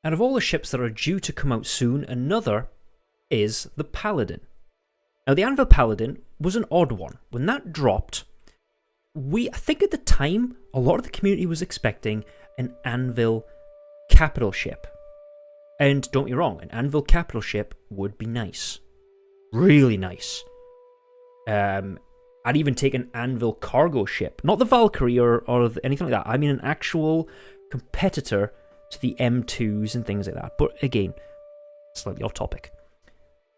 Out of all the ships that are due to come out soon, another is the Paladin. Now, the Anvil Paladin was an odd one. When that dropped, I think at the time, a lot of the community was expecting an Anvil capital ship. And don't get me wrong, an Anvil capital ship would be nice. Really nice. I'd even take an Anvil cargo ship. Not the Valkyrie or anything like that. I mean an actual competitor to the M2s and things like that. But again, slightly off topic.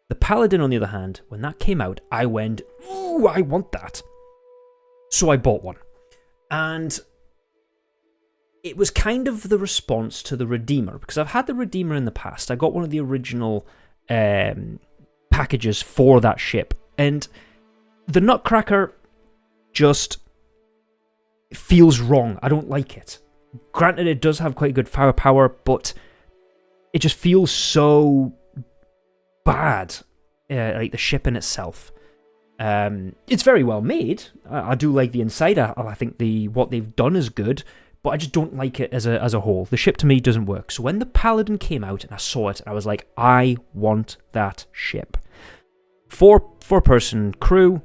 The Paladin, on the other hand, when that came out, I went, ooh, I want that. So I bought one. And it was kind of the response to the Redeemer, because I've had the Redeemer in the past. I got one of the original packages for that ship. And the Nutcracker just feels wrong. I don't like it. Granted, it does have quite good firepower, but it just feels so bad, like the ship in itself. It's very well made. I do like the inside. I think what they've done is good, but I just don't like it as a whole. The ship to me doesn't work. So when the Paladin came out and I saw it, I was like, I want that ship. Four-person crew.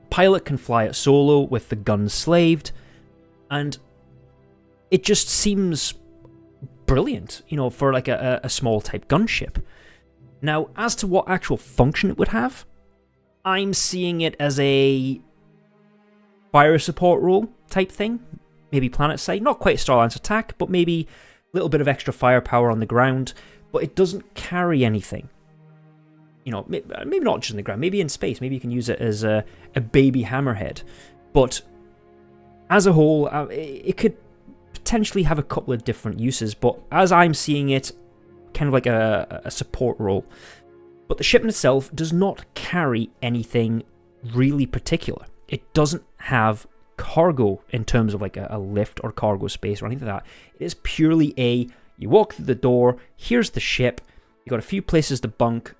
Pilot can fly it solo with the gun slaved, and it just seems brilliant, for like a small type gunship. Now, as to what actual function it would have, I'm seeing it as a fire support role type thing. Maybe planet side, not quite Star Alliance attack, but maybe a little bit of extra firepower on the ground, but it doesn't carry anything. Maybe not just on the ground, maybe in space. Maybe you can use it as a baby Hammerhead. But as a whole, it could potentially have a couple of different uses, but as I'm seeing it, kind of like a support role. But the ship in itself does not carry anything really particular. It doesn't have cargo in terms of like a lift or cargo space or anything like that. It is purely you walk through the door, here's the ship, you got a few places to bunk.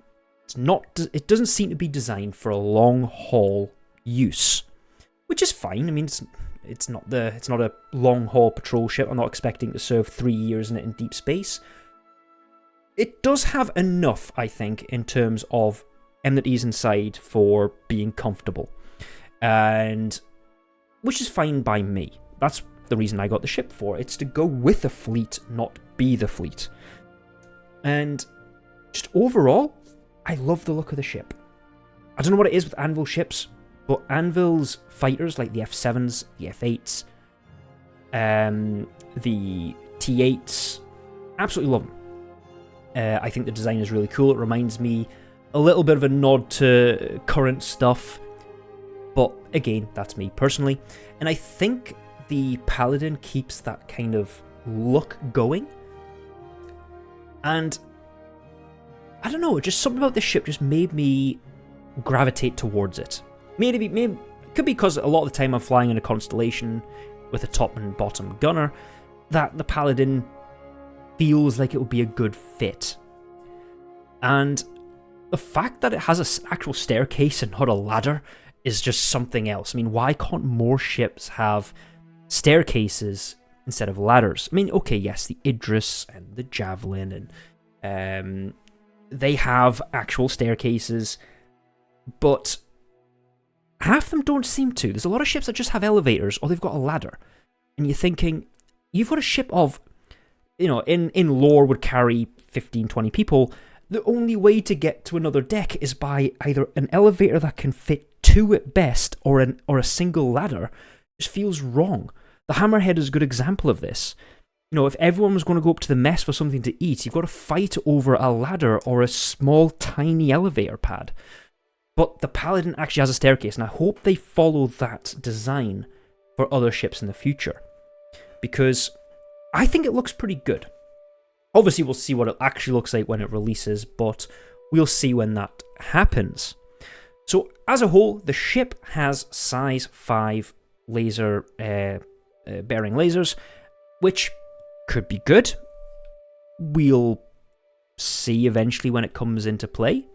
It doesn't seem to be designed for a long haul use, which is fine. I mean, it's not a long haul patrol ship. I'm not expecting to serve 3 years in it in deep space. It does have enough, I think, in terms of amenities inside for being comfortable, and which is fine by me. That's the reason I got the ship for. It's to go with the fleet, not be the fleet. And just overall, I love the look of the ship. I don't know what it is with Anvil ships, but Anvil's fighters, like the F7s, the F8s, the T8s, absolutely love them. I think the design is really cool. It reminds me a little bit of a nod to current stuff, but again, that's me personally. And I think the Paladin keeps that kind of look going. And I don't know, just something about this ship just made me gravitate towards it. Maybe it could be because a lot of the time I'm flying in a constellation with a top and bottom gunner, that the Paladin feels like it would be a good fit. And the fact that it has an actual staircase and not a ladder is just something else. I mean, why can't more ships have staircases instead of ladders? I mean, okay, yes, the Idris and the Javelin and they have actual staircases, but half of them don't seem to. There's a lot of ships that just have elevators, or they've got a ladder. And you're thinking, you've got a ship of, in lore would carry 15, 20 people. The only way to get to another deck is by either an elevator that can fit two at best, or a single ladder. It just feels wrong. The Hammerhead is a good example of this. If everyone was going to go up to the mess for something to eat, you've got to fight over a ladder or a small, tiny elevator pad. But the Paladin actually has a staircase, and I hope they follow that design for other ships in the future, because I think it looks pretty good. Obviously, we'll see what it actually looks like when it releases, but we'll see when that happens. So, as a whole, the ship has size 5 laser bearing lasers, which could be good. We'll see eventually when it comes into play.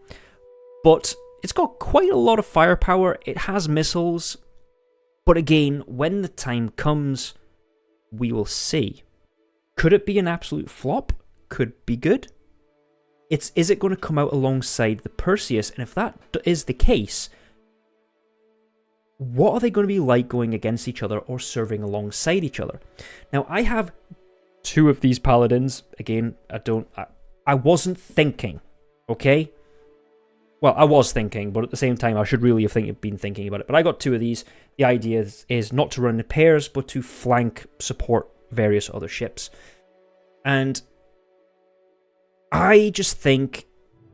But it's got quite a lot of firepower. It has missiles. But again, when the time comes, we will see. Could it be an absolute flop? could be good. Is it going to come out alongside the Perseus? And if that is the case, what are they going to be like going against each other or serving alongside each other? Now, I have 2 of these paladins. Again, I wasn't thinking, okay? Well, I was thinking, but at the same time, I should really have been thinking about it. But I got 2 of these. The idea is not to run in pairs, but to flank, support various other ships. And I just think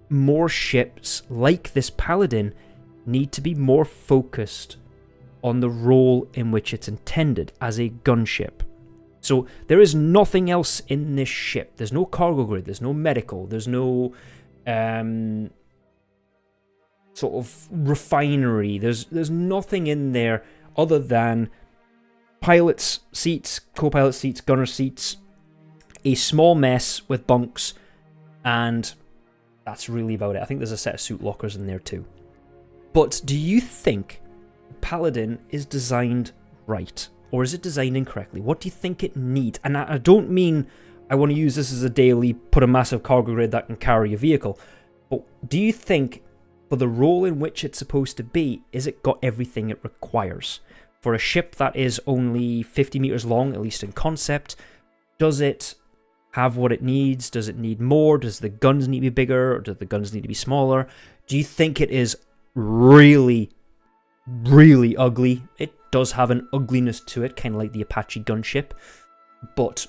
more ships like this Paladin need to be more focused on the role in which it's intended as a gunship. So there is nothing else in this ship. There's no cargo grid, there's no medical, there's no sort of refinery. There's nothing in there other than pilot's seats, co-pilot seats, gunner seats, a small mess with bunks, and that's really about it. I think there's a set of suit lockers in there too. But do you think Paladin is designed right? Or is it designed incorrectly? What do you think it needs? And I don't mean I want to use this as a daily, put a massive cargo grid that can carry a vehicle. But do you think, for the role in which it's supposed to be, is it got everything it requires? For a ship that is only 50 meters long, at least in concept, does it have what it needs? Does it need more? Does the guns need to be bigger? Or do the guns need to be smaller? Do you think it is really, really ugly? It does have an ugliness to it, kind of like the Apache gunship, but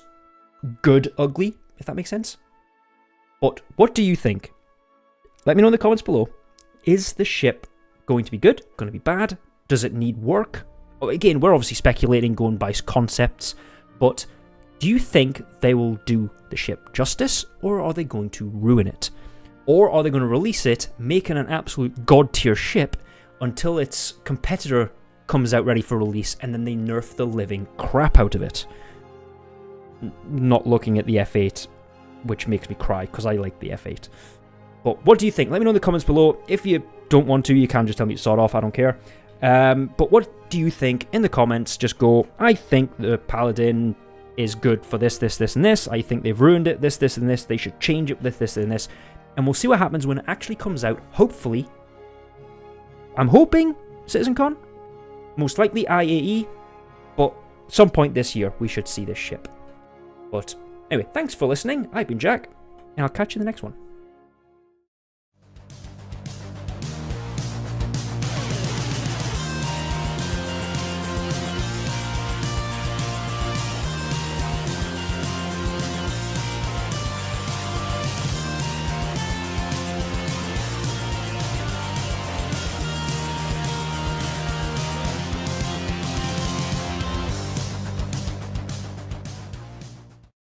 good ugly, if that makes sense. But what do you think? Let me know in the comments below. Is the ship going to be good? Going to be bad? Does it need work? Oh, again, we're obviously speculating, going by concepts, but do you think they will do the ship justice, or are they going to ruin it? Or are they going to release it, making an absolute god-tier ship until its competitor comes out ready for release, and then they nerf the living crap out of it? Not looking at the F8, which makes me cry, because I like the F8. But what do you think? Let me know in the comments below. If you don't want to, you can just tell me to sort off, I don't care. But what do you think in the comments? Just go, I think the Paladin is good for this, this, this, and this. I think they've ruined it, this, this, and this. They should change it with this, and this. And we'll see what happens when it actually comes out. Hopefully, I'm hoping CitizenCon, most likely IAE, but some point this year we should see this ship. But anyway, thanks for listening. I've been Jack, and I'll catch you in the next one.